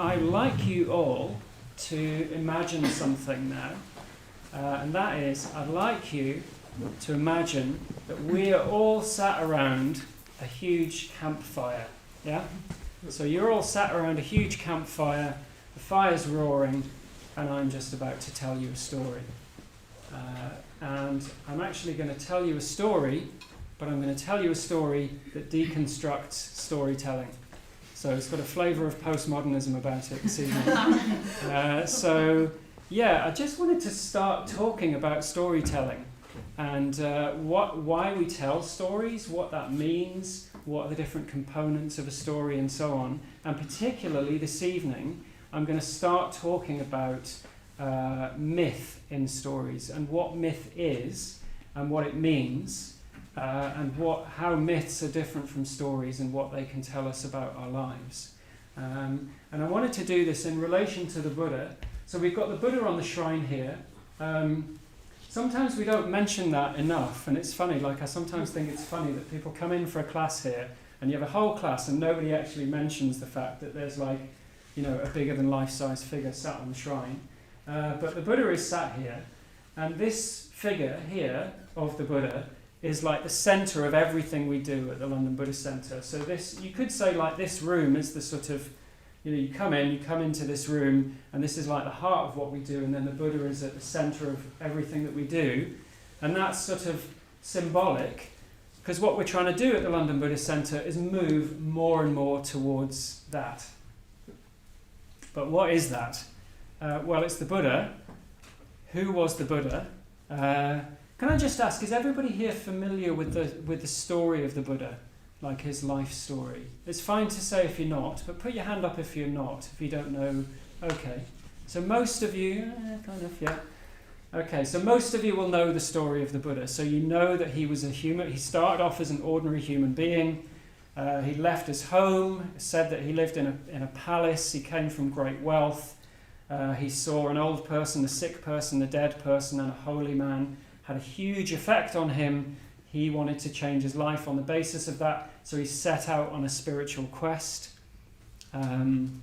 I'd like you all to imagine something now, and that is, I'd like you to imagine that we are all sat around a huge campfire, yeah? So you're all sat around a huge campfire, the fire's roaring, and I'm just about to tell you a story. And I'm actually going to tell you a story, but I'm going to tell you a story that deconstructs storytelling. So it's got a flavour of postmodernism about it this evening. I just wanted to start talking about storytelling and why we tell stories, what that means, what are the different components of a story and so on. And particularly this evening, I'm going to start talking about myth in stories and what myth is and what it means. And how myths are different from stories and what they can tell us about our lives. And I wanted to do this in relation to the Buddha. So we've got the Buddha on the shrine here. Sometimes we don't mention that enough, and it's funny, I sometimes think it's funny that people come in for a class here, and you have a whole class and nobody actually mentions the fact that there's a bigger than life-size figure sat on the shrine. But the Buddha is sat here, and this figure here of the Buddha is like the centre of everything we do at the London Buddhist Centre. So this, you could say this room is the sort of, you come into this room, and this is like the heart of what we do, and then the Buddha is at the centre of everything that we do. And that's sort of symbolic, because what we're trying to do at the London Buddhist Centre is move more and more towards that. But what is that? Well, it's the Buddha. Who was the Buddha? Can I just ask, is everybody here familiar with the story of the Buddha, like his life story? It's fine to say if you're not, but put your hand up if you're not, if you don't know. Okay. So most of you, kind of, yeah. Okay, so most of you will know the story of the Buddha. So you know that he was a human. He started off as an ordinary human being. He left his home, said that he lived in a palace. He came from great wealth. He saw an old person, a sick person, a dead person, and a holy man. Had a huge effect on him. He wanted to change his life on the basis of that, so he set out on a spiritual quest. And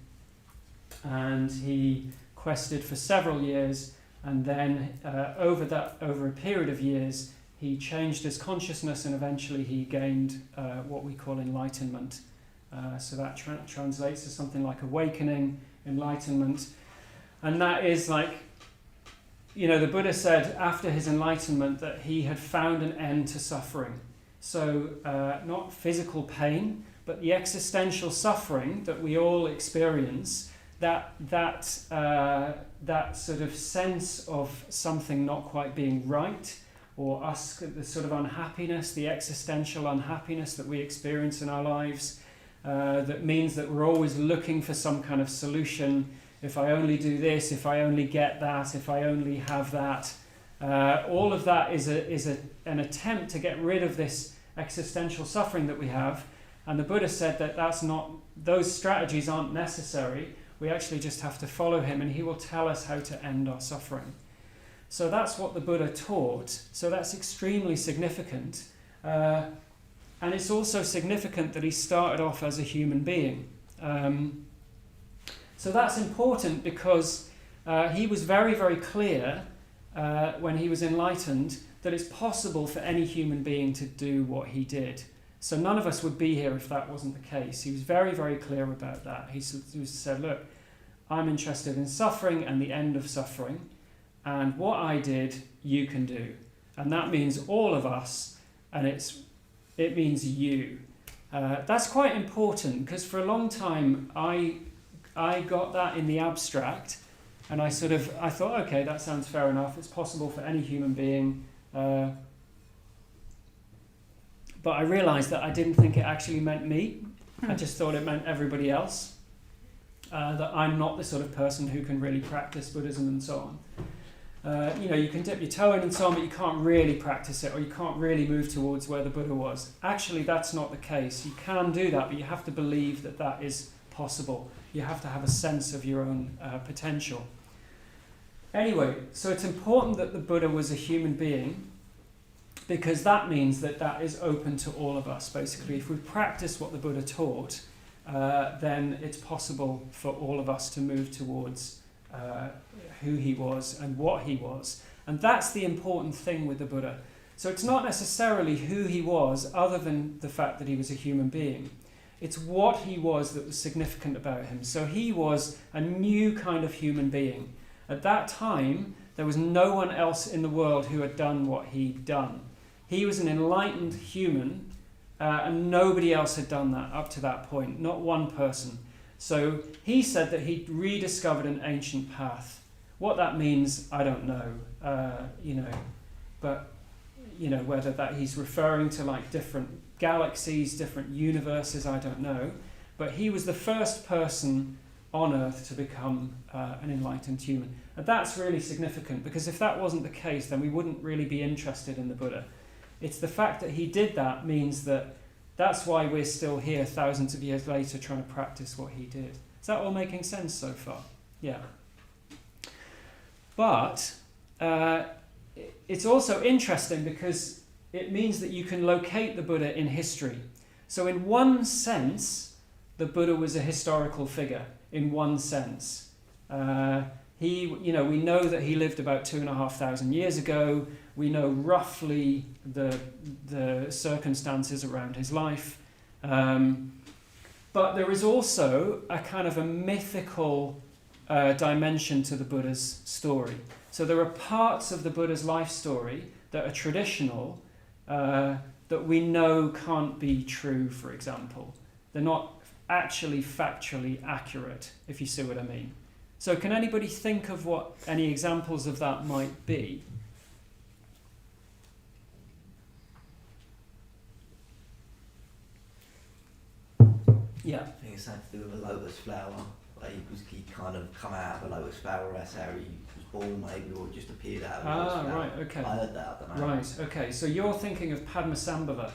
he quested for several years, and then over a period of years, he changed his consciousness, and eventually he gained what we call enlightenment. So that translates to something like awakening, enlightenment, and that is the Buddha said after his enlightenment that he had found an end to suffering. So not physical pain, but the existential suffering that we all experience, that sort of sense of something not quite being right, or the sort of unhappiness, the existential unhappiness that we experience in our lives, that means that we're always looking for some kind of solution. If I only do this, if I only get that, if I only have that. All of that is an attempt to get rid of this existential suffering that we have. And the Buddha said that those strategies aren't necessary. We actually just have to follow him, and he will tell us how to end our suffering. So that's what the Buddha taught. So that's extremely significant. And it's also significant that he started off as a human being. So that's important because he was very, very clear when he was enlightened that it's possible for any human being to do what he did. So none of us would be here if that wasn't the case. He was very, very clear about that. He said, look, I'm interested in suffering and the end of suffering, and what I did, you can do. And that means all of us, and it means you. That's quite important, because for a long time I got that in the abstract, and I thought, okay, that sounds fair enough. It's possible for any human being. But I realised that I didn't think it actually meant me. I just thought it meant everybody else. That I'm not the sort of person who can really practice Buddhism and so on. You can dip your toe in and so on, but you can't really practice it, or you can't really move towards where the Buddha was. Actually, that's not the case. You can do that, but you have to believe that that is possible. You have to have a sense of your own potential. Anyway, so it's important that the Buddha was a human being, because that means that is open to all of us, basically. If we practice what the Buddha taught, then it's possible for all of us to move towards who he was and what he was. And that's the important thing with the Buddha. So it's not necessarily who he was, other than the fact that he was a human being. It's what he was that was significant about him. So he was a new kind of human being. At that time, there was no one else in the world who had done what he'd done. He was an enlightened human, and nobody else had done that up to that point, not one person. So he said that he'd rediscovered an ancient path. What that means, I don't know, but whether that he's referring to like different galaxies, different universes, I don't know. But he was the first person on Earth to become an enlightened human. And that's really significant, because if that wasn't the case, then we wouldn't really be interested in the Buddha. It's the fact that he did that means that's why we're still here thousands of years later trying to practice what he did. Is that all making sense so far? Yeah. But it's also interesting because it means that you can locate the Buddha in history. So in one sense, the Buddha was a historical figure, in one sense. We know that he lived about 2,500 years ago. We know roughly the circumstances around his life. But there is also a kind of a mythical dimension to the Buddha's story. So there are parts of the Buddha's life story that are traditional, that we know can't be true, for example. They're not actually factually accurate, if you see what I mean. So can anybody think of what any examples of that might be? Yeah. I think it's something to do with a lotus flower. Like he kind of come out of a lotus flower, that's how he was born maybe, or just appeared out of a lotus flower. Right, okay. I heard that, I don't know. Right, okay. So you're thinking of Padmasambhava,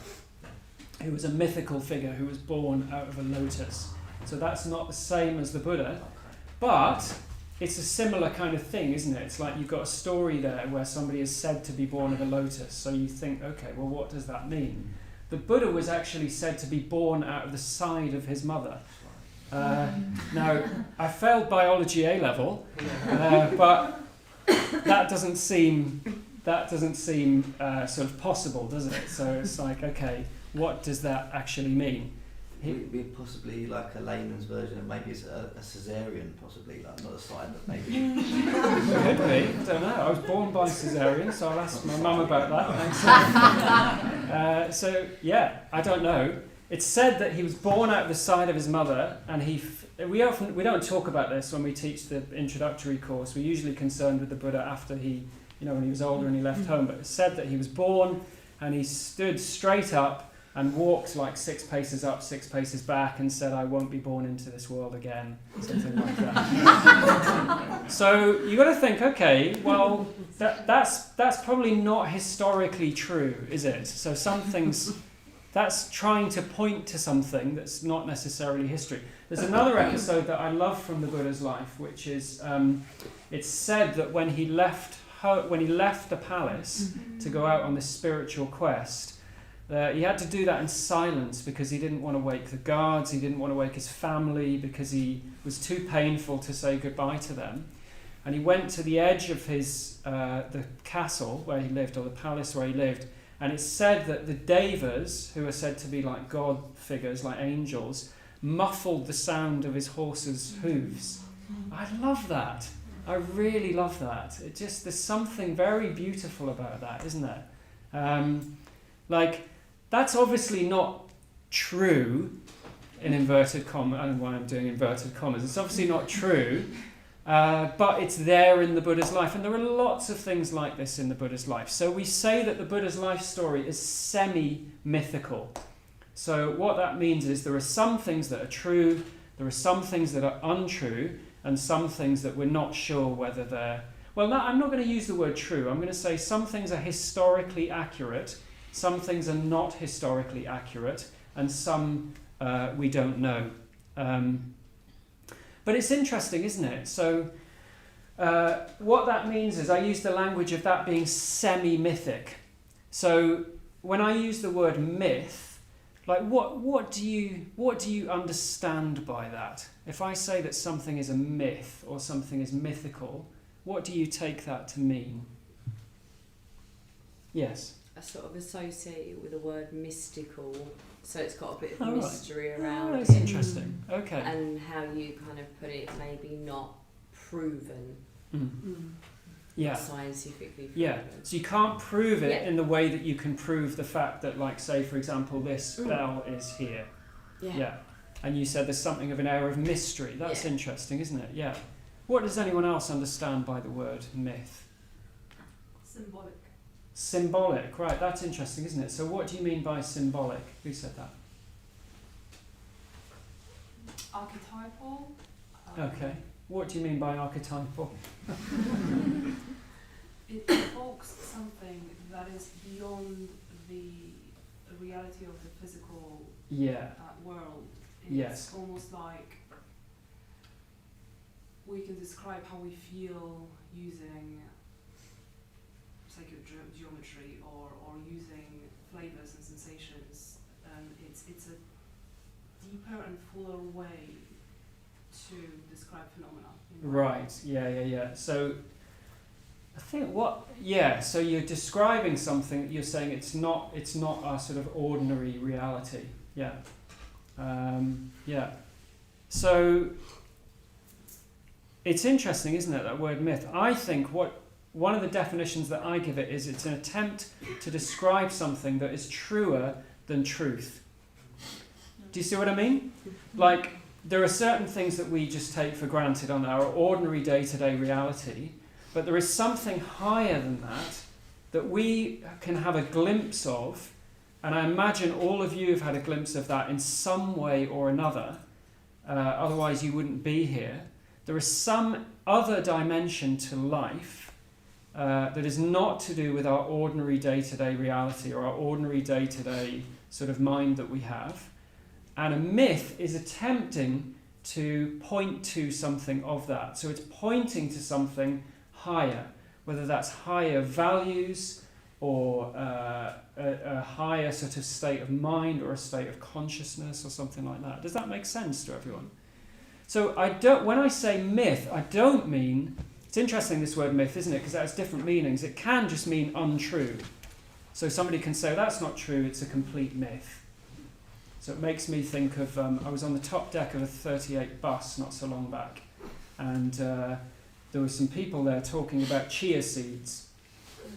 who was a mythical figure who was born out of a lotus. So that's not the same as the Buddha, but it's a similar kind of thing, isn't it? It's like you've got a story there where somebody is said to be born of a lotus. So you think, okay, well, what does that mean? The Buddha was actually said to be born out of the side of his mother. Now, I failed biology A-level, but that doesn't seem sort of possible, does it? So it's like, okay, what does that actually mean? Would it be possibly like a layman's version of maybe it's a caesarean, possibly, like not a side, but maybe. Could be, I don't know. I was born by caesarean, so I'll ask my mum about that. So yeah, I don't know. It's said that he was born out of the side of his mother, and we don't talk about this when we teach the introductory course. We're usually concerned with the Buddha after when he was older and he left home. But it's said that he was born and he stood straight up and walked like 6 paces up, 6 paces back, and said, "I won't be born into this world again," something like that. So you got to think, okay, well, that's probably not historically true, is it? So some things, that's trying to point to something that's not necessarily history. There's another episode that I love from the Buddha's life, which is it's said that when he left the palace to go out on this spiritual quest, he had to do that in silence because he didn't want to wake the guards, he didn't want to wake his family, because he was too painful to say goodbye to them. And he went to the edge of the castle where he lived, or the palace where he lived, and it's said that the devas, who are said to be like god figures, like angels, muffled the sound of his horse's hooves. I love that. I really love that. There's something very beautiful about that, isn't there? That's obviously not true, in inverted commas. I don't know why I'm doing inverted commas. It's obviously not true, but it's there in the Buddha's life. And there are lots of things like this in the Buddha's life. So we say that the Buddha's life story is semi-mythical. So what that means is there are some things that are true, there are some things that are untrue, and some things that we're not sure whether they're... Well, no, I'm not going to use the word true. I'm going to say some things are historically accurate, some things are not historically accurate, and some we don't know. But it's interesting, isn't it? So what that means is I use the language of that being semi-mythic. So when I use the word myth, Like what do you understand by that? If I say that something is a myth or something is mythical, what do you take that to mean? Yes. I sort of associate it with the word mystical, so it's got a bit of Oh, right. mystery around That's it. interesting. Okay. And how you kind of put it, maybe not proven, Yeah. scientifically proven. Yeah. So you can't prove it Yeah. in the way that you can prove the fact that, like, say, for example, this bell is here. Yeah. And you said there's something of an air of mystery. That's Yeah. interesting, isn't it? Yeah. What does anyone else understand by the word myth? Symbolic. Symbolic, right, that's interesting, isn't it? So what do you mean by symbolic? Who said that? Archetypal. Okay. What do you mean by archetypal? It evokes something that is beyond the reality of the physical Yeah. world. It's Yes. almost like we can describe how we feel using sacred geometry or using flavors and sensations. It's a deeper and fuller way to describe phenomena. Right, yeah. So I think so you're describing something, you're saying it's not our sort of ordinary reality. Yeah. So it's interesting, isn't it, that word myth? I think one of the definitions that I give it is it's an attempt to describe something that is truer than truth. Do you see what I mean? Like, there are certain things that we just take for granted on our ordinary day-to-day reality, but there is something higher than that we can have a glimpse of, and I imagine all of you have had a glimpse of that in some way or another, otherwise you wouldn't be here. There is some other dimension to life that is not to do with our ordinary day-to-day reality or our ordinary day-to-day sort of mind that we have. And a myth is attempting to point to something of that. So it's pointing to something higher, whether that's higher values or a higher sort of state of mind or a state of consciousness or something like that. Does that make sense to everyone? So when I say myth, I don't mean... It's interesting, this word myth, isn't it? Because it has different meanings. It can just mean untrue. So somebody can say, that's not true, it's a complete myth. So it makes me think of, I was on the top deck of a 38 bus not so long back, and there were some people there talking about chia seeds.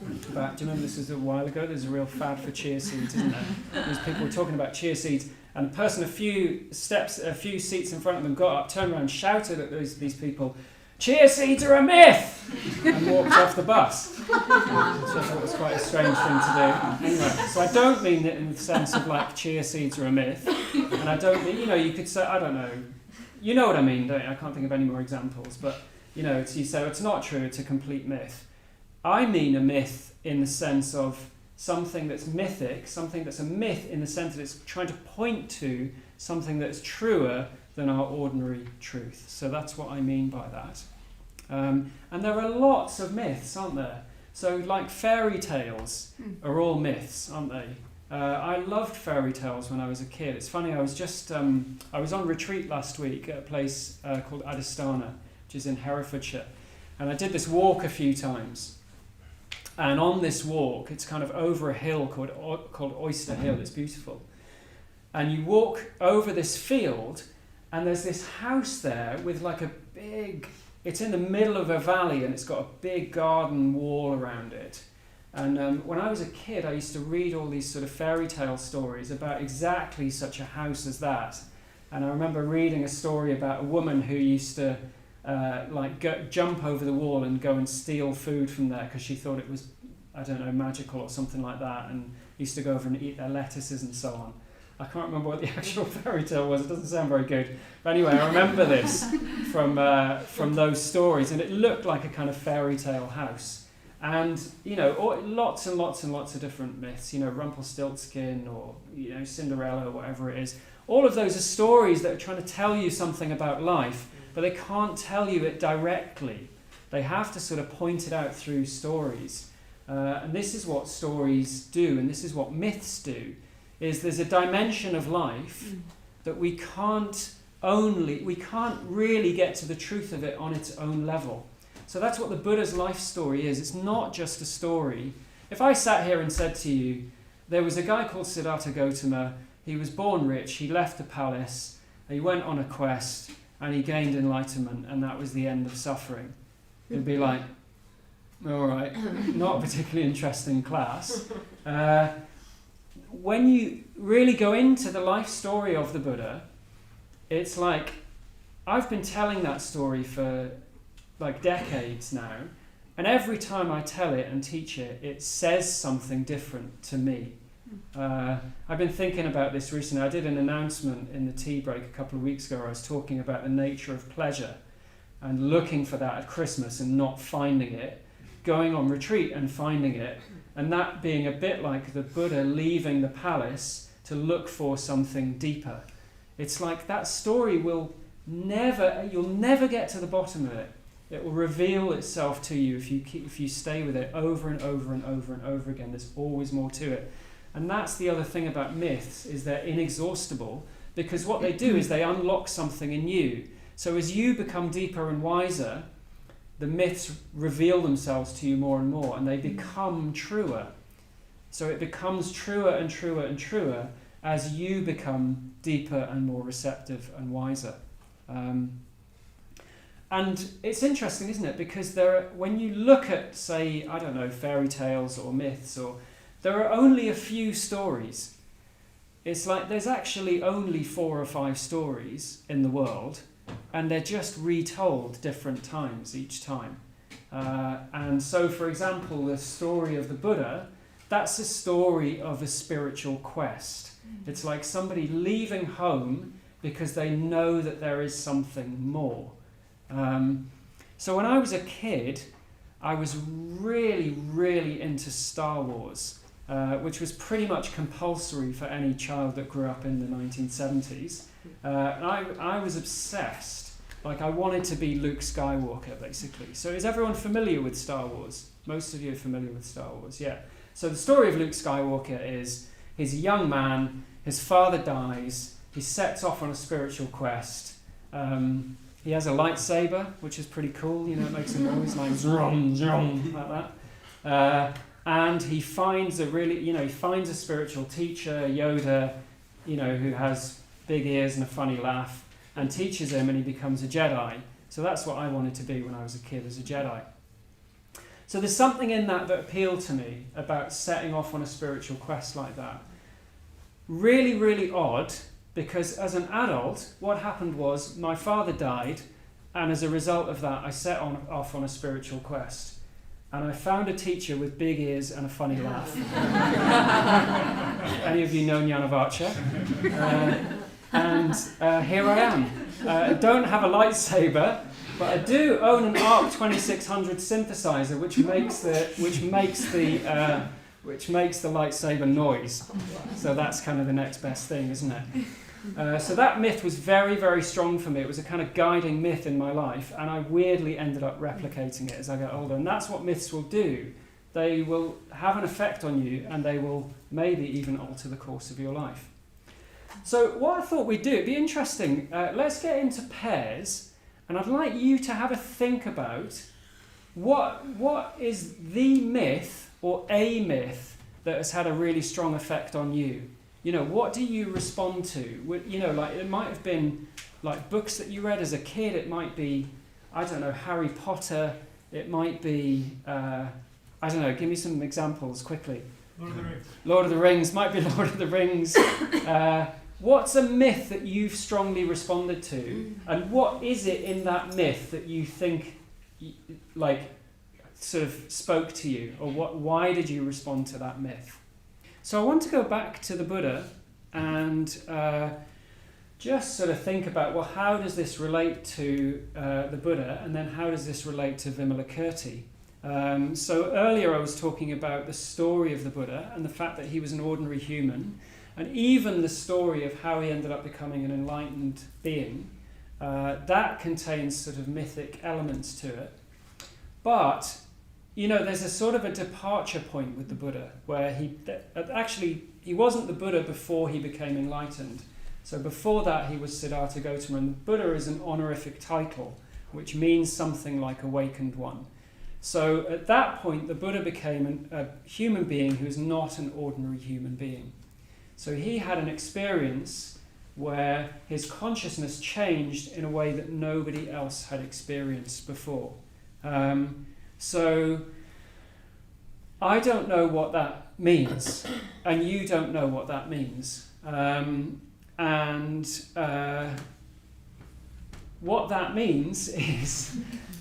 Do you remember this was a while ago? There's a real fad for chia seeds, isn't there? These people were talking about chia seeds, and the person a few seats in front of them got up, turned around, shouted at these people, "Chia seeds are a myth!" and walked off the bus. Which I thought was quite a strange thing to do. Anyway, so I don't mean it in the sense of like chia seeds are a myth, and I don't mean, you could say, I don't know, you know what I mean, don't you? I can't think of any more examples, but you say it's not true, it's a complete myth. I mean a myth in the sense of something that's mythic, something that's a myth in the sense that it's trying to point to something that's truer than our ordinary truth. So that's what I mean by that. And there are lots of myths, aren't there? So like fairy tales are all myths, aren't they? I loved fairy tales when I was a kid. It's funny, I was on retreat last week at a place called Adistana, which is in Herefordshire. And I did this walk a few times. And on this walk, it's kind of over a hill called Oyster Hill. It's beautiful. And you walk over this field, and there's this house there with like a big... It's in the middle of a valley, and it's got a big garden wall around it. And when I was a kid, I used to read all these sort of fairy tale stories about exactly such a house as that. And I remember reading a story about a woman who used to jump over the wall and go and steal food from there because she thought it was, I don't know, magical or something like that, and used to go over and eat their lettuces and so on. I can't remember what the actual fairy tale was. It doesn't sound very good. But anyway, I remember this from those stories, and it looked like a kind of fairy tale house. And, lots and lots and lots of different myths, Rumpelstiltskin or, Cinderella or whatever it is. All of those are stories that are trying to tell you something about life, but they can't tell you it directly. They have to sort of point it out through stories. And this is what stories do, and this is what myths do, is there's a dimension of life that we can't really get to the truth of it on its own level. So that's what the Buddha's life story is. It's not just a story. If I sat here and said to you, there was a guy called Siddhartha Gautama, he was born rich, he left the palace, he went on a quest, and he gained enlightenment, and that was the end of suffering. It'd be like, all right, not a particularly interesting class. When you really go into the life story of the Buddha, it's like, I've been telling that story for like decades now, and every time I tell it and teach it, it says something different to me. I've been thinking about this recently. I did an announcement in the tea break a couple of weeks ago where I was talking about the nature of pleasure and looking for that at Christmas and not finding it, going on retreat and finding it, and that being a bit like the Buddha leaving the palace to look for something deeper. It's like that story you'll never get to the bottom of it. It will reveal itself to you if you stay with it over and over and over and over again. There's always more to it. And that's the other thing about myths, is they're inexhaustible, because what they do is they unlock something in you. So as you become deeper and wiser, the myths reveal themselves to you more and more, and they become truer. So it becomes truer and truer and truer as you become deeper and more receptive and wiser. And it's interesting, isn't it? Because when you look at, say, I don't know, fairy tales or myths, there are only a few stories. It's like there's actually only 4 or 5 stories in the world, and they're just retold different times each time. And so, for example, the story of the Buddha, that's a story of a spiritual quest. It's like somebody leaving home because they know that there is something more. So when I was a kid, I was really, really into Star Wars, which was pretty much compulsory for any child that grew up in the 1970s. I was obsessed. Like, I wanted to be Luke Skywalker, basically. So is everyone familiar with Star Wars? Most of you are familiar with Star Wars, yeah. So the story of Luke Skywalker is he's a young man, his father dies, he sets off on a spiritual quest. He has a lightsaber, which is pretty cool, it makes a noise like zrom, zrom, like that. And he finds he finds a spiritual teacher, Yoda, who has big ears and a funny laugh, and teaches him, and he becomes a Jedi. So that's what I wanted to be when I was a kid, as a Jedi. So there's something in that appealed to me about setting off on a spiritual quest like that. Really, really odd, because as an adult, what happened was my father died, and as a result of that, I set off on a spiritual quest. And I found a teacher with big ears and a funny laugh. Any of you know Jnanavacha? And here I am. I don't have a lightsaber, but I do own an ARC 2600 synthesizer, which makes the lightsaber noise. So that's kind of the next best thing, isn't it? So that myth was very, very strong for me. It was a kind of guiding myth in my life, and I weirdly ended up replicating it as I got older. And that's what myths will do. They will have an effect on you, and they will maybe even alter the course of your life. So what I thought we'd do, it'd be interesting, let's get into pairs, and I'd like you to have a think about what is the myth or a myth that has had a really strong effect on you. What do you respond to? Like it might have been like books that you read as a kid. It might be, I don't know, Harry Potter. It might be, I don't know, give me some examples quickly. Lord of the Rings. Lord of the Rings, might be Lord of the Rings. What's a myth that you've strongly responded to? And what is it in that myth that you think, like, sort of spoke to you? Or why did you respond to that myth? So I want to go back to the Buddha and just sort of think about, well, how does this relate to the Buddha, and then how does this relate to Vimalakirti? So earlier I was talking about the story of the Buddha and the fact that he was an ordinary human, and even the story of how he ended up becoming an enlightened being. That contains sort of mythic elements to it. But there's a sort of a departure point with the Buddha where he wasn't the Buddha before he became enlightened. So before that he was Siddhartha Gautama, and the Buddha is an honorific title which means something like awakened one. So at that point the Buddha became a human being who's not an ordinary human being. So he had an experience where his consciousness changed in a way that nobody else had experienced before. So I don't know what that means, and you don't know what that means. What that means is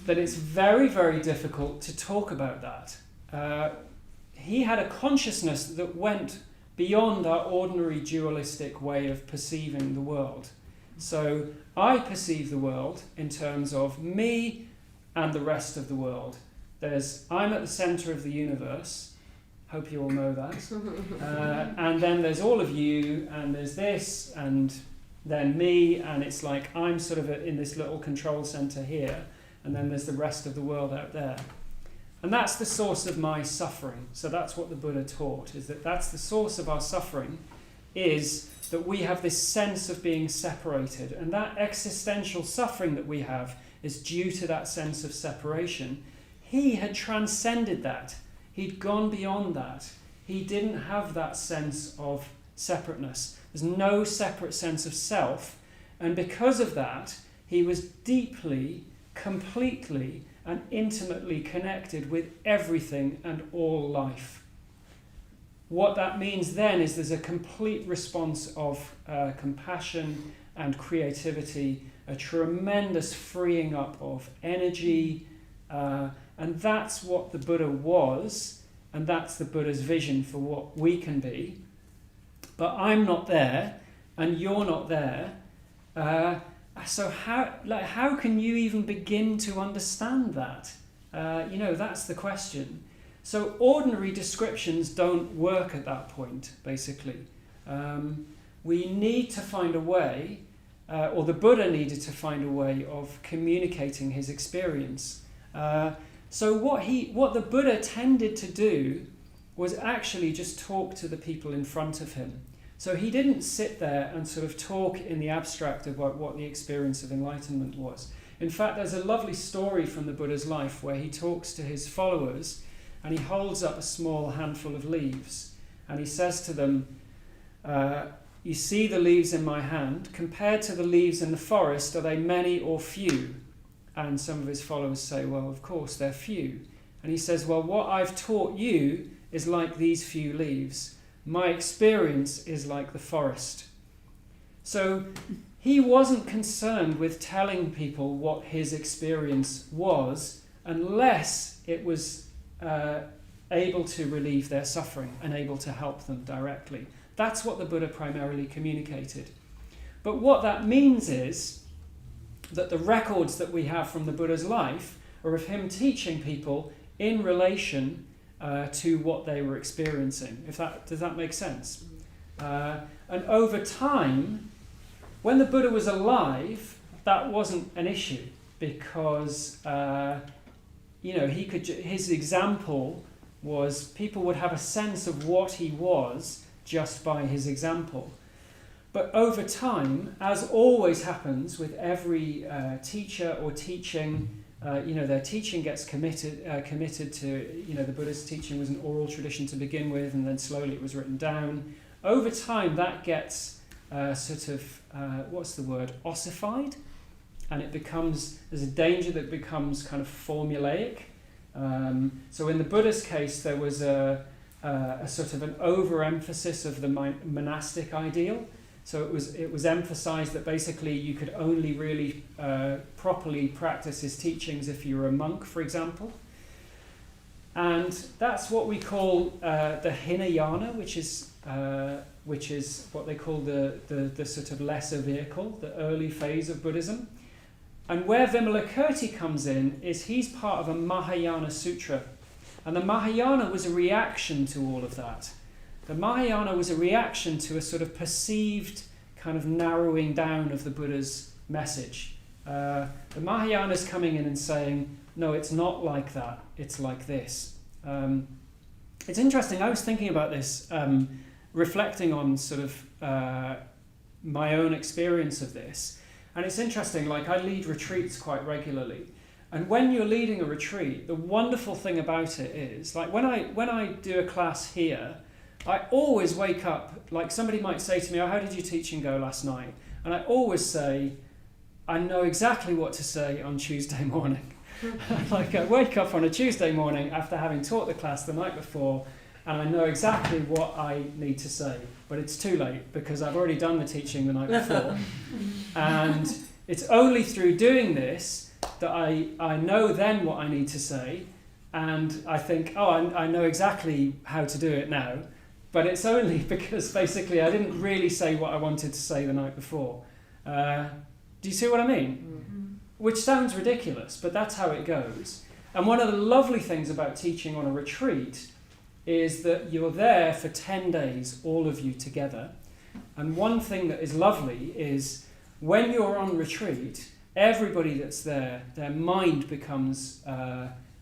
that it's very, very difficult to talk about that. He had a consciousness that went beyond our ordinary dualistic way of perceiving the world. So I perceive the world in terms of me and the rest of the world. I'm at the centre of the universe. Hope you all know that. And then there's all of you, and there's this, and then me, and it's like I'm sort of in this little control centre here, and then there's the rest of the world out there. And that's the source of my suffering. So that's what the Buddha taught, is that that's the source of our suffering, is that we have this sense of being separated. And that existential suffering that we have is due to that sense of separation. He had transcended that. He'd gone beyond that. He didn't have that sense of separateness. There's no separate sense of self. And because of that, he was deeply, completely, and intimately connected with everything and all life. What that means then is there's a complete response of compassion and creativity, a tremendous freeing up of energy, and that's what the Buddha was, and that's the Buddha's vision for what we can be. But I'm not there, and you're not there. So how can you even begin to understand that? That's the question. So ordinary descriptions don't work at that point, basically. We need to find a way, or the Buddha needed to find a way of communicating his experience. So what the Buddha tended to do was actually just talk to the people in front of him. So he didn't sit there and sort of talk in the abstract about what the experience of enlightenment was. In fact, there's a lovely story from the Buddha's life where he talks to his followers and he holds up a small handful of leaves and he says to them, you see the leaves in my hand, compared to the leaves in the forest, are they many or few? And some of his followers say, well, of course, they're few. And he says, well, what I've taught you is like these few leaves. My experience is like the forest. So he wasn't concerned with telling people what his experience was unless it was able to relieve their suffering and able to help them directly. That's what the Buddha primarily communicated. But what that means is that the records that we have from the Buddha's life are of him teaching people in relation to what they were experiencing. Does that make sense? And over time, when the Buddha was alive, that wasn't an issue because his example was people would have a sense of what he was just by his example. But over time, as always happens with every teacher or teaching, their teaching gets committed to, the Buddha's teaching was an oral tradition to begin with, and then slowly it was written down. Over time, that gets ossified, and there's a danger that it becomes kind of formulaic. So in the Buddha's case, there was a sort of an overemphasis of the monastic ideal. So it was emphasized that basically you could only really properly practice his teachings if you were a monk, for example. And that's what we call the Hinayana, which is what they call the sort of lesser vehicle, the early phase of Buddhism. And where Vimalakirti comes in is he's part of a Mahayana sutra. And the Mahayana was a reaction to all of that. The Mahayana was a reaction to a sort of perceived kind of narrowing down of the Buddha's message. The Mahayana's coming in and saying, no, it's not like that, it's like this. It's interesting, I was thinking about this, reflecting on sort of my own experience of this. And it's interesting, like I lead retreats quite regularly. And when you're leading a retreat, the wonderful thing about it is, like when I do a class here, I always wake up, like somebody might say to me, oh, how did your teaching go last night? And I always say, I know exactly what to say on Tuesday morning. Like I wake up on a Tuesday morning after having taught the class the night before, and I know exactly what I need to say. But it's too late because I've already done the teaching the night before. And it's only through doing this that I know then what I need to say, and I think, oh, I know exactly how to do it now. But it's only because basically I didn't really say what I wanted to say the night before. Do you see what I mean? Mm-hmm. Which sounds ridiculous, but that's how it goes. And one of the lovely things about teaching on a retreat is that you're there for 10 days, all of you together. And one thing that is lovely is when you're on retreat, everybody that's there, their mind becomes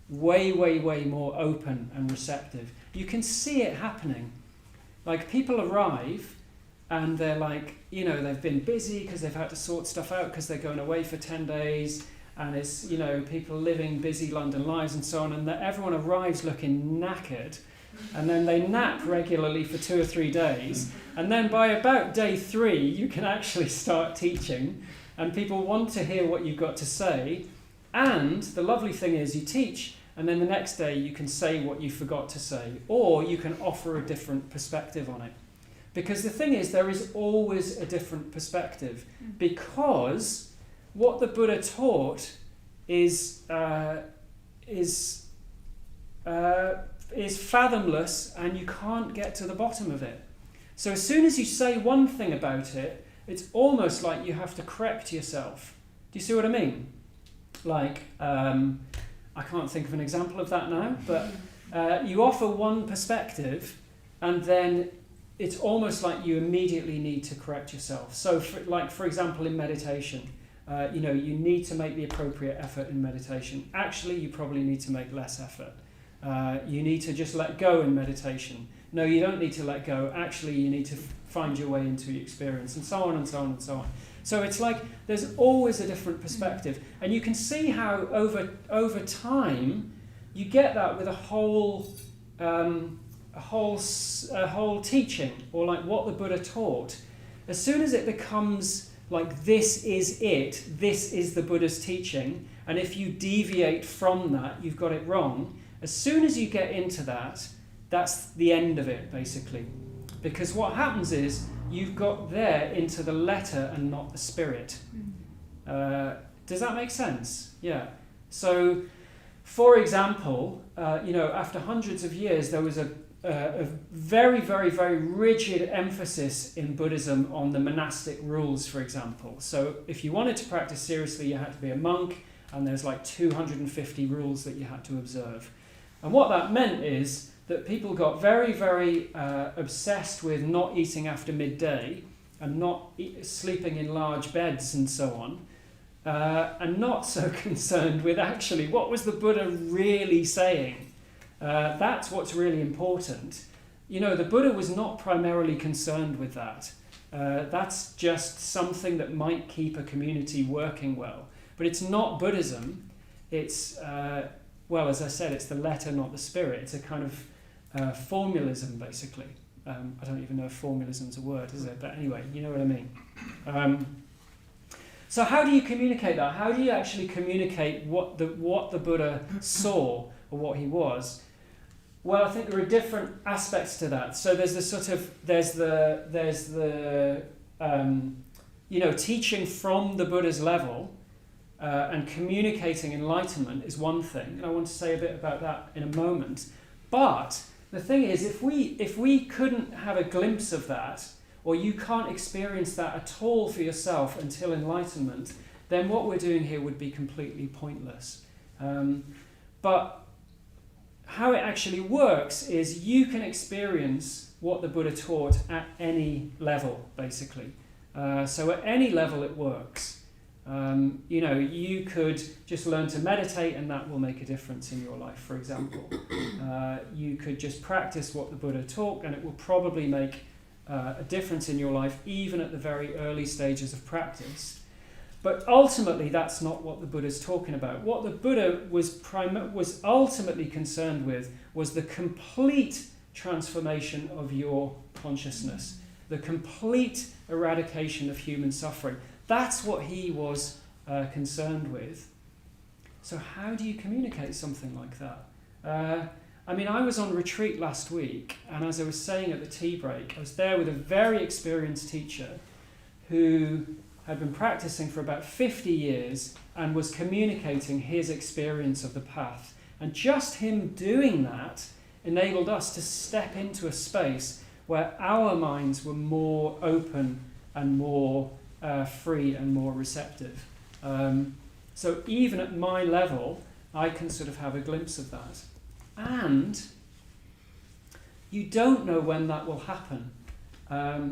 way, way, way more open and receptive. You can see it happening. Like people arrive and they're like, you know, they've been busy because they've had to sort stuff out because they're going away for 10 days. And it's, you know, people living busy London lives and so on. And everyone arrives looking knackered. And then they nap regularly for 2 or 3 days. And then by about day 3, you can actually start teaching. And people want to hear what you've got to say. And the lovely thing is you teach, and then the next day you can say what you forgot to say. Or you can offer a different perspective on it. Because the thing is, there is always a different perspective. Because what the Buddha taught is fathomless, and you can't get to the bottom of it. So as soon as you say one thing about it, it's almost like you have to correct yourself. Do you see what I mean? Like, I can't think of an example of that now, but you offer one perspective, and then it's almost like you immediately need to correct yourself. So, for example, in meditation, you need to make the appropriate effort in meditation. Actually, you probably need to make less effort. You need to just let go in meditation. No, you don't need to let go. Actually, you need to find your way into your experience, and so on and so on and so on. So it's like there's always a different perspective, and you can see how over time you get that with a whole teaching, or like what the Buddha taught. As soon as it becomes like this is it, this is the Buddha's teaching, and if you deviate from that, you've got it wrong. As soon as you get into that, that's the end of it, basically. Because what happens is you've got there into the letter and not the spirit. Does that make sense? Yeah. So, for example, after hundreds of years, there was a very, very, very rigid emphasis in Buddhism on the monastic rules, for example. So if you wanted to practice seriously, you had to be a monk, and there's like 250 rules that you had to observe. And what that meant is that people got very, very obsessed with not eating after midday and not sleeping in large beds and so on, and not so concerned with actually what was the Buddha really saying. That's what's really important. You know, the Buddha was not primarily concerned with that. That's just something that might keep a community working well. But it's not Buddhism. It's, as I said, it's the letter, not the spirit. It's a kind of formalism, basically. I don't even know if formalism's a word, is it? But anyway, you know what I mean. So how do you communicate that? How do you actually communicate what the Buddha saw or what he was? Well, I think there are different aspects to that. So there's the teaching from the Buddha's level, and communicating enlightenment is one thing, and I want to say a bit about that in a moment. But the thing is, if we couldn't have a glimpse of that, or you can't experience that at all for yourself until enlightenment, then what we're doing here would be completely pointless. But how it actually works is you can experience what the Buddha taught at any level, basically. So at any level it works. You could just learn to meditate and that will make a difference in your life, for example. You could just practice what the Buddha taught and it will probably make a difference in your life, even at the very early stages of practice. But ultimately, that's not what the Buddha's talking about. What the Buddha was ultimately concerned with was the complete transformation of your consciousness, the complete eradication of human suffering. That's what he was concerned with. So how do you communicate something like that? I was on retreat last week, and as I was saying at the tea break, I was there with a very experienced teacher who had been practicing for about 50 years and was communicating his experience of the path. And just him doing that enabled us to step into a space where our minds were more open and more free and more receptive. So even at my level, I can sort of have a glimpse of that. And you don't know when that will happen.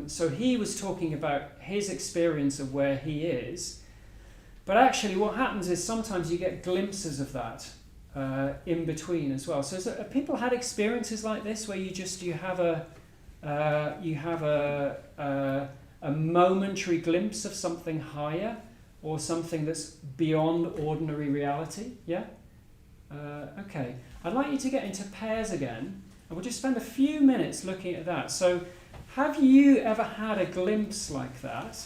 So he was talking about his experience of where he is. But actually what happens is sometimes you get glimpses of that in between as well. So have people had experiences like this where you have a momentary glimpse of something higher or something that's beyond ordinary reality? Yeah? Okay. I'd like you to get into pairs again, and we'll just spend a few minutes looking at that. So have you ever had a glimpse like that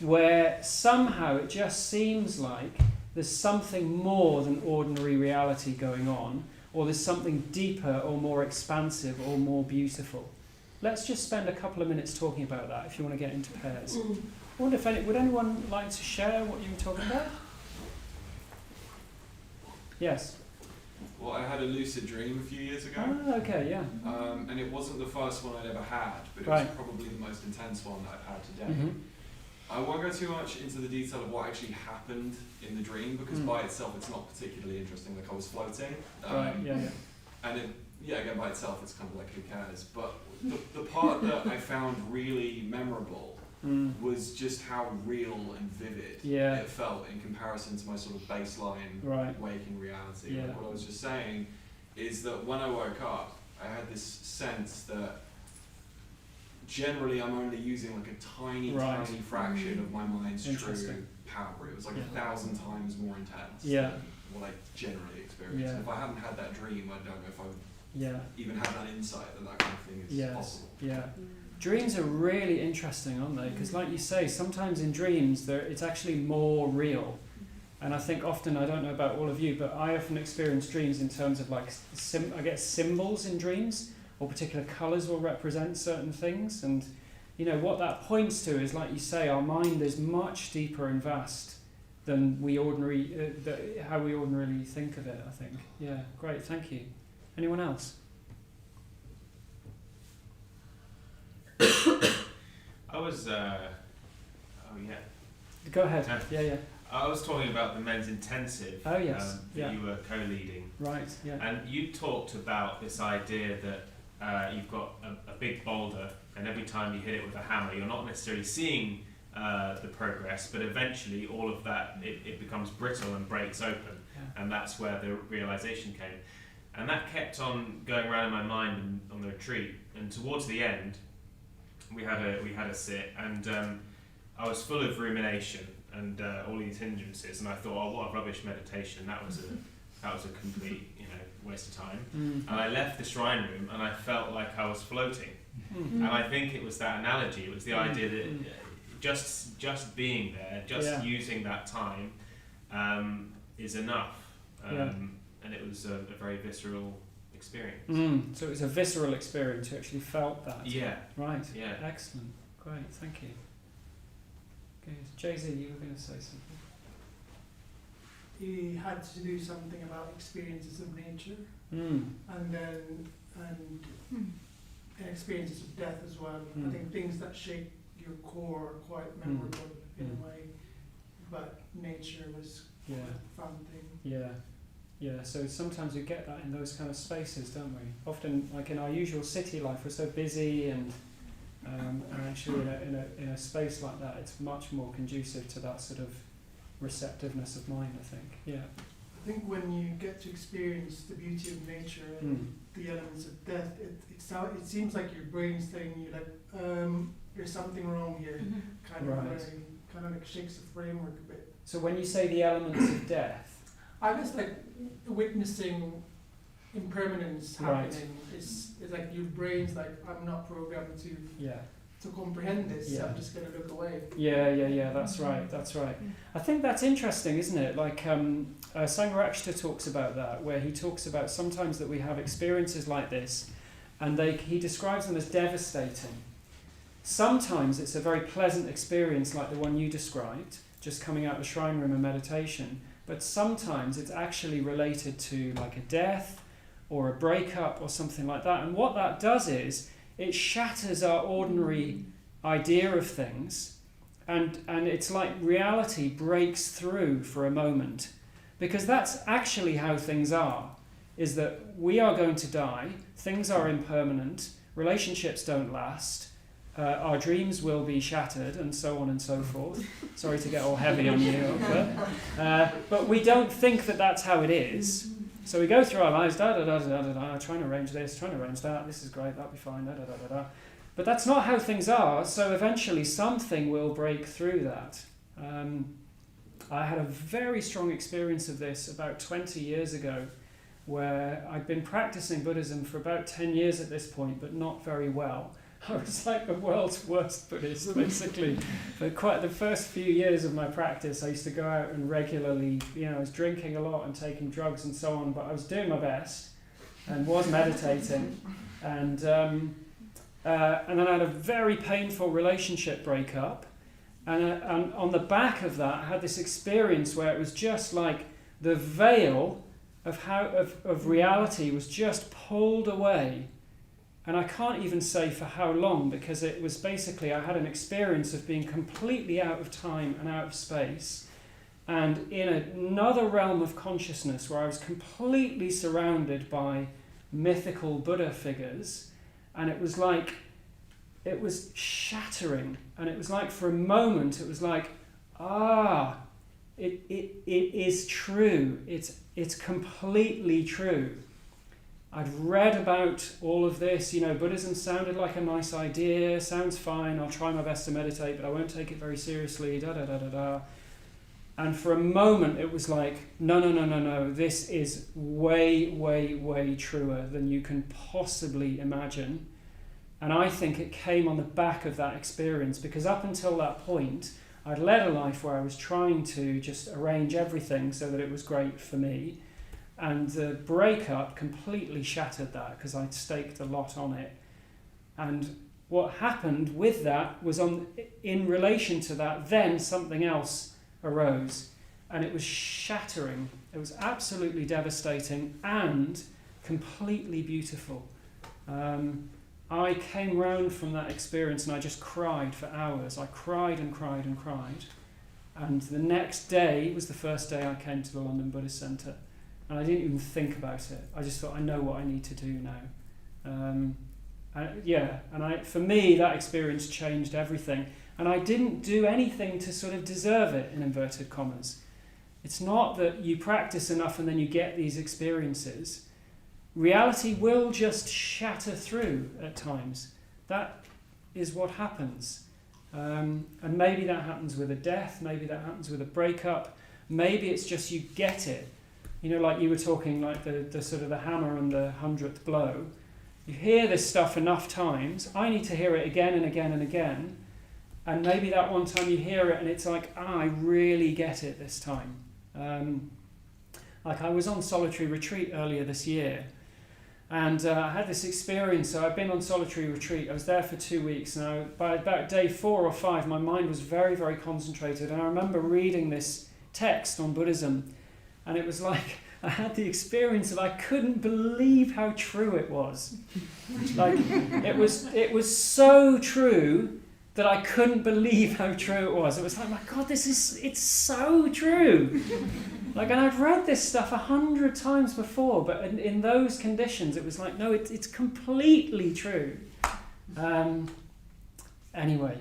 where somehow it just seems like there's something more than ordinary reality going on, or there's something deeper or more expansive or more beautiful? Let's just spend a couple of minutes talking about that if you want to get into pairs. I wonder if would anyone like to share what you were talking about? Yes. Well, I had a lucid dream a few years ago. Ah, okay, yeah. And it wasn't the first one I'd ever had, but it Right. was probably the most intense one that I've had to date. Mm-hmm. I won't go too much into the detail of what actually happened in the dream, because by itself it's not particularly interesting. Like, I was floating. Right, yeah. And again, by itself it's kind of like, who cares? But the part that I found really memorable was just how real and vivid it felt in comparison to my sort of baseline waking reality. Yeah. Like, what I was just saying is that when I woke up, I had this sense that generally I'm only using like a tiny fraction of my mind's true power. It was like 1,000 times more intense than what I generally experience. Yeah. And if I hadn't had that dream, I don't know if I would even have that insight that kind of thing is possible. Yeah. Dreams are really interesting, aren't they? Because like you say, sometimes in dreams it's actually more real. And I think often, I don't know about all of you, but I often experience dreams in terms of like, I get symbols in dreams, or particular colours will represent certain things. And what that points to is, like you say, our mind is much deeper and vast than how we ordinarily think of it, I think. Yeah, great, thank you. Anyone else? I was, Go ahead. Yeah. I was talking about the men's intensive that you were co-leading. Right, yeah. And you talked about this idea that you've got a big boulder, and every time you hit it with a hammer, you're not necessarily seeing the progress, but eventually all of that, it becomes brittle and breaks open. Yeah. And that's where the realization came. And that kept on going around in my mind on the retreat. And towards the end, we had a sit, and I was full of rumination and all these hindrances, and I thought, oh, what a rubbish meditation! That was a complete waste of time. And I left the shrine room, and I felt like I was floating. And I think it was that analogy. It was the idea that just being there, using that time, is enough. And it was a very visceral experience. So it was a visceral experience. You actually felt that. Yeah. Right. Yeah. Excellent. Great. Thank you. Good. Jay-Z, you were going to say something. He had to do something about experiences of nature, and experiences of death as well. I think things that shake your core are quite memorable in a way, but nature was quite a fun thing. Yeah, so sometimes we get that in those kind of spaces, don't we? Often, like in our usual city life, we're so busy, and actually in a space like that, it's much more conducive to that sort of receptiveness of mind, I think. Yeah. I think when you get to experience the beauty of nature and the elements of death, it seems like your brain's telling you like, there's something wrong here, kind of way, kind of like shakes the framework a bit. So when you say the elements of death, I guess like witnessing impermanence happening is like your brain's like, I'm not programmed to comprehend this, so I'm just going to look away. Yeah, that's right. I think that's interesting, isn't it? Like Sangharakshita talks about that, where he talks about sometimes that we have experiences like this, and he describes them as devastating. Sometimes it's a very pleasant experience like the one you described, just coming out of the shrine room and meditation, but sometimes it's actually related to like a death or a breakup or something like that. And what that does is it shatters our ordinary idea of things, and it's like reality breaks through for a moment, because that's actually how things are, is that we are going to die, things are impermanent, relationships don't last, our dreams will be shattered, and so on and so forth. Sorry to get all heavy on you, but we don't think that that's how it is. So we go through our lives, trying to arrange this, trying to arrange that, this is great, that'll be fine, But that's not how things are, so eventually something will break through that. I had a very strong experience of this about 20 years ago, where I'd been practicing Buddhism for about 10 years at this point, but not very well. I was like the world's worst Buddhist, basically. For quite the first few years of my practice, I used to go out and regularly, I was drinking a lot and taking drugs and so on, but I was doing my best and was meditating. And then I had a very painful relationship breakup. And on the back of that, I had this experience where it was just like the veil of reality was just pulled away. And I can't even say for how long, because it was basically, I had an experience of being completely out of time and out of space, and in another realm of consciousness where I was completely surrounded by mythical Buddha figures, and it was shattering, and it was like for a moment, it was like, it is true, it's completely true. I'd read about all of this, Buddhism sounded like a nice idea, sounds fine, I'll try my best to meditate, but I won't take it very seriously, And for a moment it was like, no, this is way, way, way truer than you can possibly imagine. And I think it came on the back of that experience, because up until that point, I'd led a life where I was trying to just arrange everything so that it was great for me. And the breakup completely shattered that, because I'd staked a lot on it. And what happened with that was, in relation to that, then something else arose. And it was shattering. It was absolutely devastating and completely beautiful. I came round from that experience and I just cried for hours. I cried and cried and cried. And the next day was the first day I came to the London Buddhist Centre. And I didn't even think about it. I just thought, I know what I need to do now. For me, that experience changed everything. And I didn't do anything to sort of deserve it, in inverted commas. It's not that you practice enough and then you get these experiences. Reality will just shatter through at times. That is what happens. And maybe that happens with a death, maybe that happens with a breakup, maybe it's just you get it. Like you were talking, like the sort of the hammer and the 100th blow. You hear this stuff enough times. I need to hear it again and again and again. And maybe that one time you hear it and it's like, I really get it this time. Like I was on solitary retreat earlier this year. And I had this experience. So I've been on solitary retreat. I was there for 2 weeks. Now, by about day 4 or 5, my mind was very, very concentrated. And I remember reading this text on Buddhism. And it was like, I had the experience of I couldn't believe how true it was. Like, it was so true that I couldn't believe how true it was. It was like, my God, it's so true. Like, and I'd read this stuff 100 times before, but in those conditions, it was like, no, it's completely true. Anyway,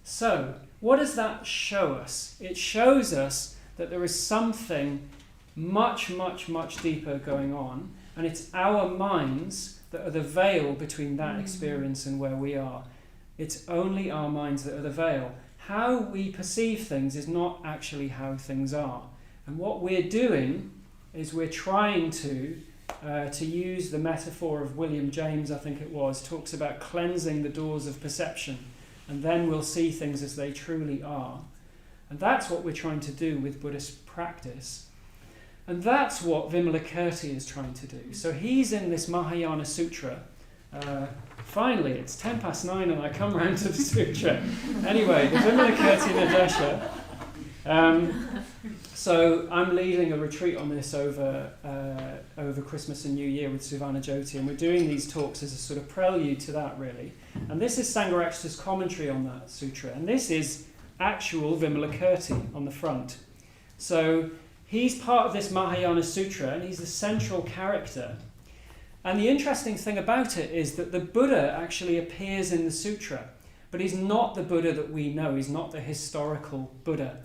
so what does that show us? It shows us that there is something much, much, much deeper going on, and it's our minds that are the veil between that experience and where we are. It's only our minds that are the veil. How we perceive things is not actually how things are. And what we're doing is we're trying to use the metaphor of William James, I think it was, talks about cleansing the doors of perception, and then we'll see things as they truly are. And that's what we're trying to do with Buddhist practice. And that's what Vimalakirti is trying to do. So he's in this Mahayana Sutra. Finally, it's 9:10 and I come round to the sutra. Anyway, the Vimalakirti Nadesha. So I'm leading a retreat on this over Christmas and New Year with Suvarnajyoti, and we're doing these talks as a sort of prelude to that, really. And this is Sangharakshita's commentary on that sutra, and this is actual Vimalakirti on the front. So he's part of this Mahayana Sutra, and he's the central character. And the interesting thing about it is that the Buddha actually appears in the sutra, but he's not the Buddha that we know. He's not the historical Buddha.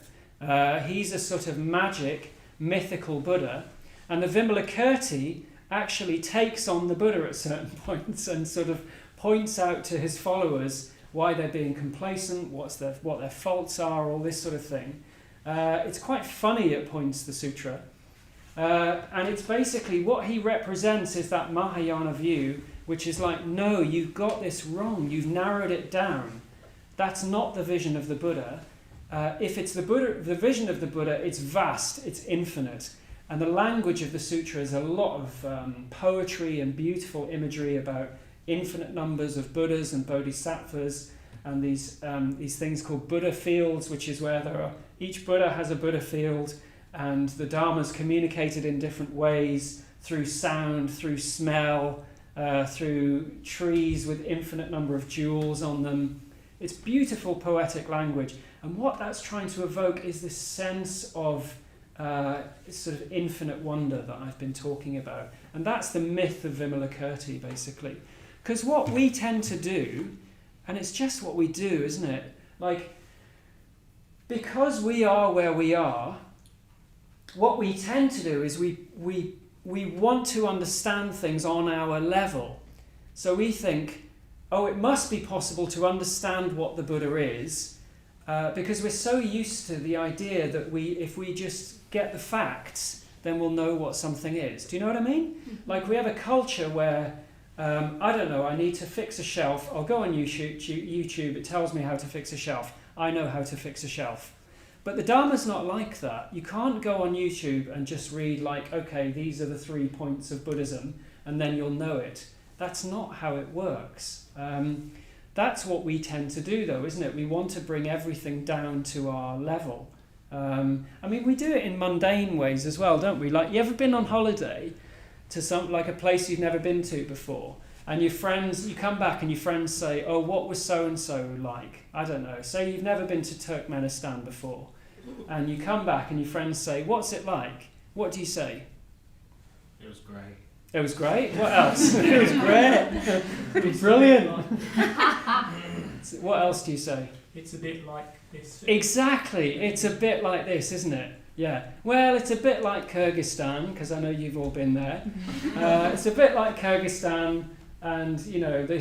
He's a sort of magic, mythical Buddha. And the Vimalakirti actually takes on the Buddha at certain points and sort of points out to his followers why they're being complacent, what their faults are, all this sort of thing. It's quite funny at points, the sutra. And it's basically what he represents is that Mahayana view, which is like, no, you've got this wrong, you've narrowed it down. That's not the vision of the Buddha. If it's the vision of the Buddha, it's vast, it's infinite. And the language of the sutra is a lot of poetry and beautiful imagery about infinite numbers of Buddhas and Bodhisattvas, and these things called Buddha fields, which is where each Buddha has a Buddha field, and the Dharma's communicated in different ways, through sound, through smell, through trees with infinite number of jewels on them. It's beautiful poetic language. And what that's trying to evoke is this sense of sort of infinite wonder that I've been talking about. And that's the myth of Vimalakirti, basically. Because what we tend to do, and it's just what we do, isn't it? Like, because we are where we are, what we tend to do is we want to understand things on our level. So we think, oh, it must be possible to understand what the Buddha is, because we're so used to the idea that if we just get the facts, then we'll know what something is. Do you know what I mean? Like, we have a culture where, I don't know, I need to fix a shelf. I'll go on YouTube, it tells me how to fix a shelf. I know how to fix a shelf. But the Dharma's not like that. You can't go on YouTube and just read like, okay, these are the 3 points of Buddhism, and then you'll know it. That's not how it works. That's what we tend to do, though, isn't it? We want to bring everything down to our level. I mean, we do it in mundane ways as well, don't we? Like, you ever been on holiday to like a place you've never been to before, and you come back and your friends say, oh, what was so-and-so like? I don't know. Say you've never been to Turkmenistan before, and you come back and your friends say, what's it like? What do you say? It was great. It was great? What else? It was great. It was brilliant. What else do you say? It's a bit like this. Exactly. It's a bit like this, isn't it? Yeah. Well, it's a bit like Kyrgyzstan, because I know you've all been there. It's a bit like Kyrgyzstan, and, you know, they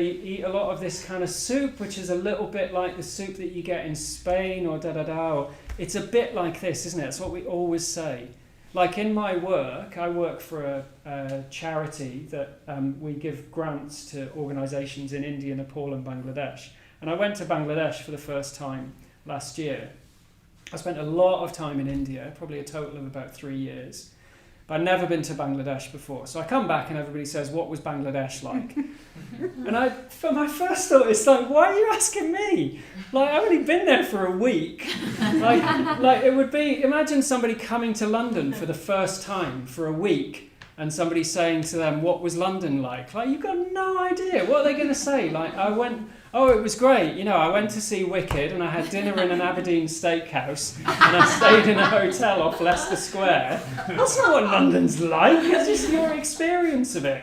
eat a lot of this kind of soup, which is a little bit like the soup that you get in Spain or da-da-da. It's a bit like this, isn't it? That's what we always say. Like in my work, I work for a charity that we give grants to organisations in India, Nepal and Bangladesh. And I went to Bangladesh for the first time last year. I spent a lot of time in India, probably a total of about 3 years. But I'd never been to Bangladesh before. So I come back and everybody says, what was Bangladesh like? And for my first thought, it's like, why are you asking me? Like, I've only been there for a week. Like it would be, imagine somebody coming to London for the first time for a week and somebody saying to them, what was London like? Like, you've got no idea. What are they going to say? Like, oh, it was great. You know, I went to see Wicked and I had dinner in an Aberdeen steakhouse and I stayed in a hotel off Leicester Square. That's not what London's like. It's just your experience of it.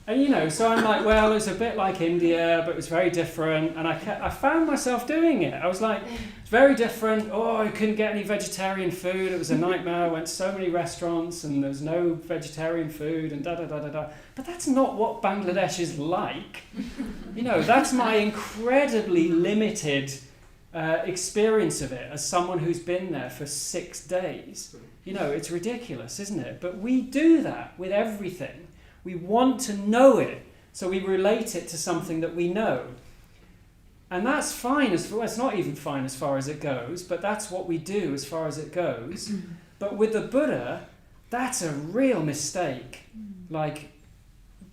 And so I'm like, well, it's a bit like India, but it was very different. And I found myself doing it. I was like, it's very different. Oh, I couldn't get any vegetarian food. It was a nightmare. I went to so many restaurants and there's no vegetarian food and da-da-da-da-da. But that's not what Bangladesh is like. That's my incredibly limited experience of it as someone who's been there for 6 days. It's ridiculous, isn't it? But we do that with everything. We want to know it, so we relate it to something that we know. And that's fine, it's not even fine as far as it goes, but that's what we do as far as it goes. But with the Buddha, that's a real mistake. Like,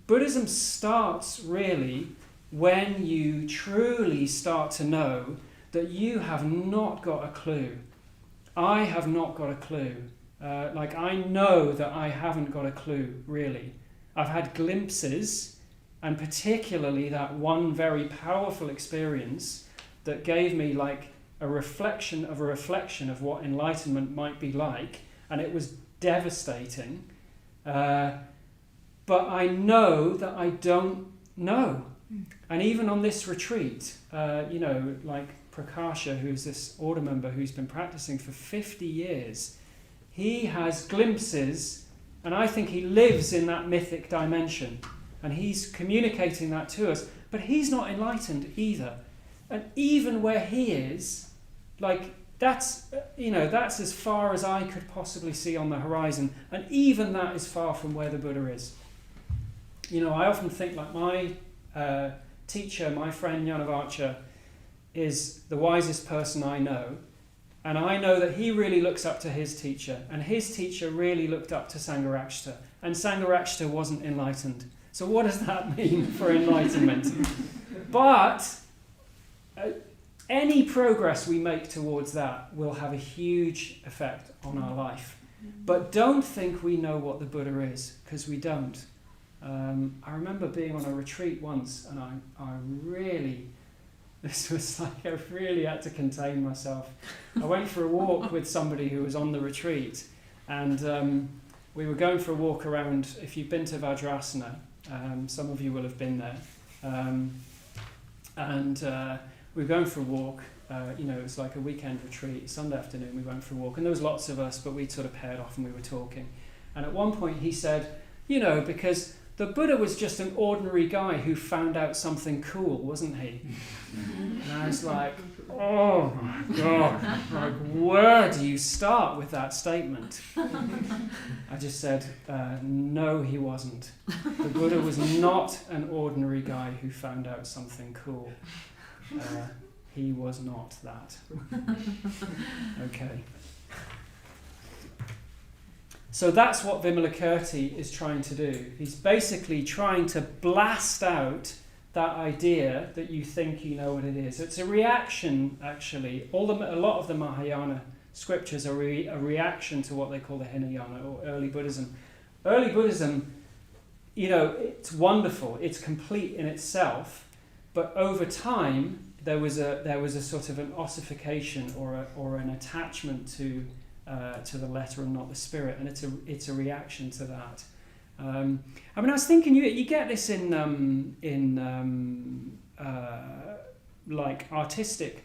Buddhism starts really when you truly start to know that you have not got a clue. I have not got a clue. I know that I haven't got a clue, really. I've had glimpses, and particularly that one very powerful experience that gave me like a reflection of what enlightenment might be like, and it was devastating. But I know that I don't know. And even on this retreat, like Prakasha, who's this order member who's been practicing for 50 years, he has glimpses. And I think he lives in that mythic dimension. And he's communicating that to us. But he's not enlightened either. And even where he is, that's as far as I could possibly see on the horizon. And even that is far from where the Buddha is. I often think like my teacher, my friend Jnanavacha, is the wisest person I know. And I know that he really looks up to his teacher, and his teacher really looked up to Sangharakshita, and Sangharakshita wasn't enlightened. So what does that mean for enlightenment? But any progress we make towards that will have a huge effect on our life. But don't think we know what the Buddha is, because we don't. I remember being on a retreat once, and I really... This was like, I really had to contain myself. I went for a walk with somebody who was on the retreat, and we were going for a walk around, if you've been to Vajrasana, some of you will have been there, and we were going for a walk, it was like a weekend retreat, Sunday afternoon we went for a walk, and there was lots of us, but we'd sort of paired off and we were talking. And at one point he said, because the Buddha was just an ordinary guy who found out something cool, wasn't he? And I was like, oh my God, where do you start with that statement? I just said, no, he wasn't. The Buddha was not an ordinary guy who found out something cool. He was not that. Okay. So that's what Vimalakirti is trying to do. He's basically trying to blast out that idea that you think you know what it is. It's a reaction, actually. A lot of the Mahayana scriptures are a reaction to what they call the Hinayana, or early Buddhism. Early Buddhism, it's wonderful. It's complete in itself. But over time, there was a sort of an ossification or an attachment to the letter and not the spirit, and it's a reaction to that. I was thinking you get this in like artistic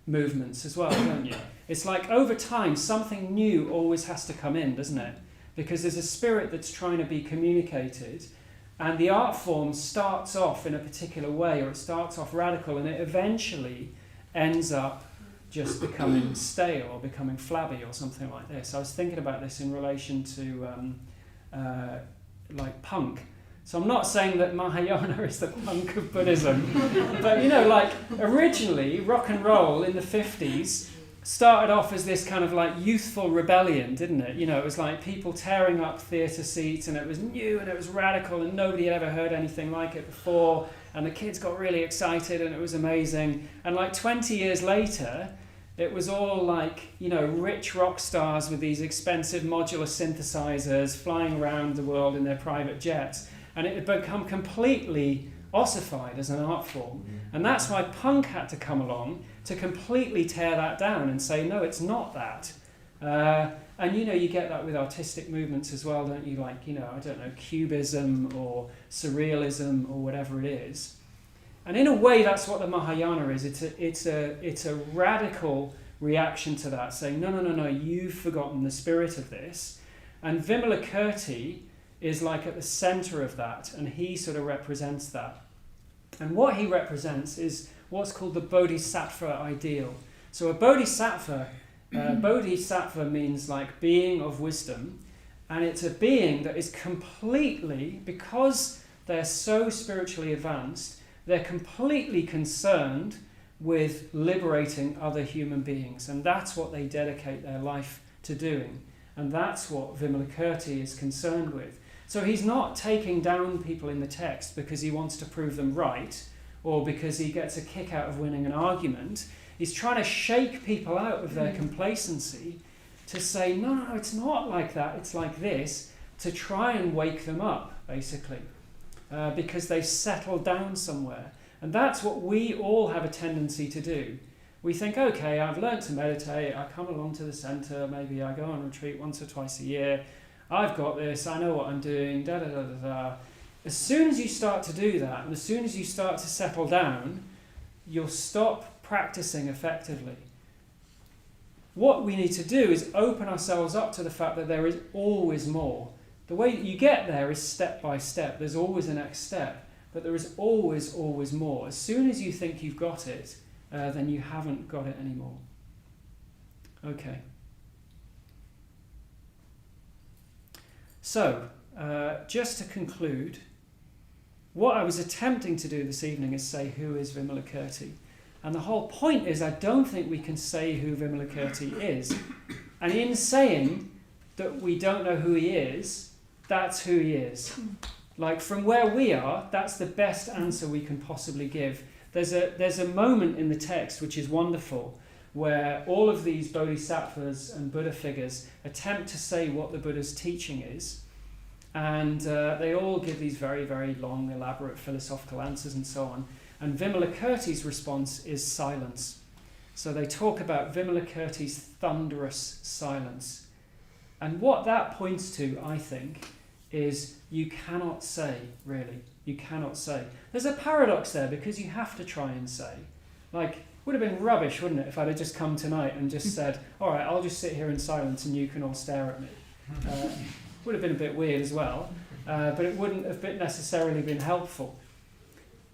movements as well, don't you? It's like over time something new always has to come in, doesn't it? Because there's a spirit that's trying to be communicated, and the art form starts off in a particular way, or it starts off radical, and it eventually ends up just becoming stale or becoming flabby or something like this. I was thinking about this in relation to like punk. So I'm not saying that Mahayana is the punk of Buddhism, but originally rock and roll in the 50s started off as this kind of like youthful rebellion, didn't it? It was like people tearing up theatre seats, and it was new and it was radical and nobody had ever heard anything like it before, and the kids got really excited and it was amazing. And like 20 years later, it was all like, rich rock stars with these expensive modular synthesizers flying around the world in their private jets. And it had become completely ossified as an art form. And that's why punk had to come along to completely tear that down and say, no, it's not that. And you get that with artistic movements as well, don't you? Like, I don't know, Cubism or Surrealism or whatever it is. And in a way, that's what the Mahayana is. It's a radical reaction to that, saying, no, you've forgotten the spirit of this. And Vimalakirti is like at the center of that, and he sort of represents that. And what he represents is what's called the Bodhisattva ideal. So a Bodhisattva means like being of wisdom, and it's a being that is completely, because they're so spiritually advanced, they're completely concerned with liberating other human beings, and that's what they dedicate their life to doing, and that's what Vimalakirti is concerned with. So he's not taking down people in the text because he wants to prove them right, or because he gets a kick out of winning an argument. He's trying to shake people out of their complacency to say, no, it's not like that, it's like this, to try and wake them up, basically, because they've settled down somewhere. And that's what we all have a tendency to do. We think, okay, I've learned to meditate, I come along to the centre, maybe I go on retreat once or twice a year, I've got this, I know what I'm doing, da-da-da-da-da. As soon as you start to do that, and as soon as you start to settle down, you'll stop practicing effectively. What we need to do is open ourselves up to the fact that there is always more. The way that you get there is step by step. There's always a next step, but there is always, always more. As soon as you think you've got it, then you haven't got it anymore. Okay. So, just to conclude, what I was attempting to do this evening is say, who is Vimalakirti? And the whole point is, I don't think we can say who Vimalakirti is. And in saying that we don't know who he is, that's who he is. Like, from where we are, that's the best answer we can possibly give. There's a moment in the text which is wonderful, where all of these bodhisattvas and Buddha figures attempt to say what the Buddha's teaching is, and they all give these very, very long, elaborate philosophical answers and so on. And Vimalakirti's response is silence. So they talk about Vimalakirti's thunderous silence. And what that points to, I think, is you cannot say, really. You cannot say. There's a paradox there, because you have to try and say. Like, would have been rubbish, wouldn't it, if I'd have just come tonight and just said, all right, I'll just sit here in silence and you can all stare at me. Would have been a bit weird as well, but it wouldn't have necessarily been helpful.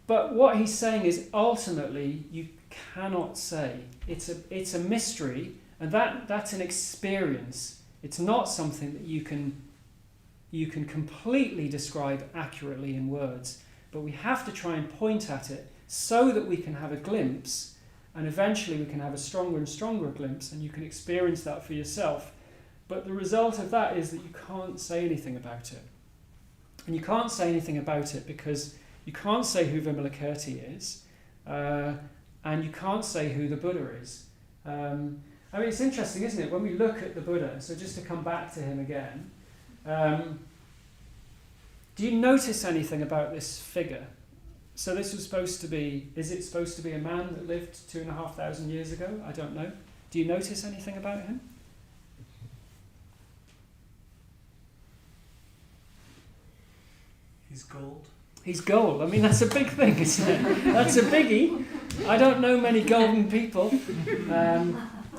But what he's saying is, ultimately, you cannot say. It's a mystery, and that's an experience. It's not something that you can completely describe accurately in words, but we have to try and point at it so that we can have a glimpse, and eventually we can have a stronger and stronger glimpse, and you can experience that for yourself. But the result of that is that you can't say anything about it. And you can't say anything about it because you can't say who Vimalakirti is, and you can't say who the Buddha is. I mean, it's interesting, isn't it, when we look at the Buddha, so just to come back to him again, do you notice anything about this figure? So this was supposed to be, is it supposed to be a man that lived 2,500 years ago? I don't know. Do you notice anything about him? He's gold. He's gold. I mean, that's a big thing, isn't it? That's a biggie. I don't know many golden people.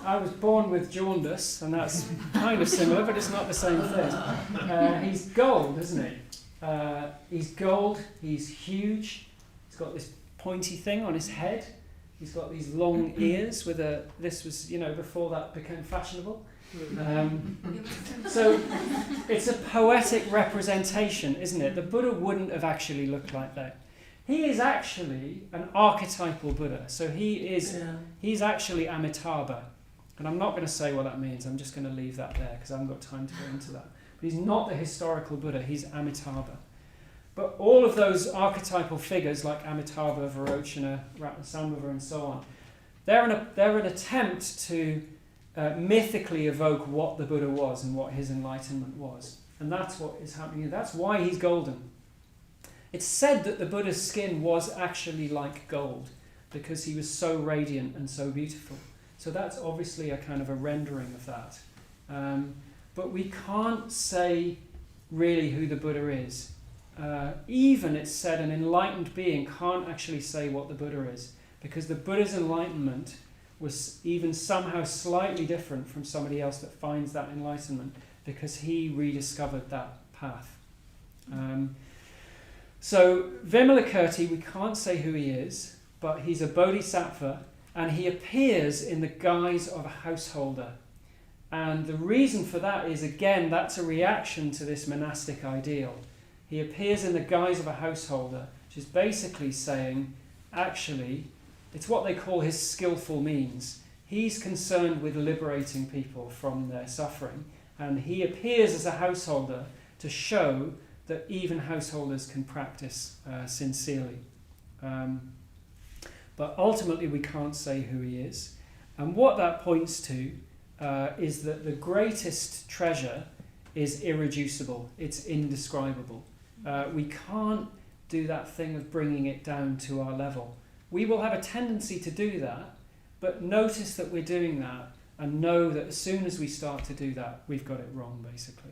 I was born with jaundice, and that's kind of similar, but it's not the same thing. He's gold, isn't he? He's gold. He's huge. He's got this pointy thing on his head. He's got these long ears with a... This was, before that became fashionable. So it's a poetic representation, isn't it? The Buddha wouldn't have actually looked like that. He is actually an archetypal Buddha. So he's actually Amitabha. And I'm not going to say what that means. I'm just going to leave that there because I haven't got time to go into that. But he's not the historical Buddha. He's Amitabha. But all of those archetypal figures like Amitabha, Vairocana, Ratnasambhava and so on, they're an attempt to mythically evoke what the Buddha was and what his enlightenment was. And that's what is happening here. That's why he's golden. It's said that the Buddha's skin was actually like gold because he was so radiant and so beautiful. So that's obviously a kind of a rendering of that. But we can't say really who the Buddha is. Even it's said an enlightened being can't actually say what the Buddha is, because the Buddha's enlightenment was even somehow slightly different from somebody else that finds that enlightenment, because he rediscovered that path. So Vimalakirti, we can't say who he is, but he's a bodhisattva, and he appears in the guise of a householder. And the reason for that is, again, that's a reaction to this monastic ideal. He appears in the guise of a householder, which is basically saying, actually, it's what they call his skillful means. He's concerned with liberating people from their suffering, and he appears as a householder to show that even householders can practice sincerely. But ultimately we can't say who he is. And what that points to is that the greatest treasure is irreducible, it's indescribable. We can't do that thing of bringing it down to our level. We will have a tendency to do that, but notice that we're doing that and know that as soon as we start to do that, we've got it wrong, basically.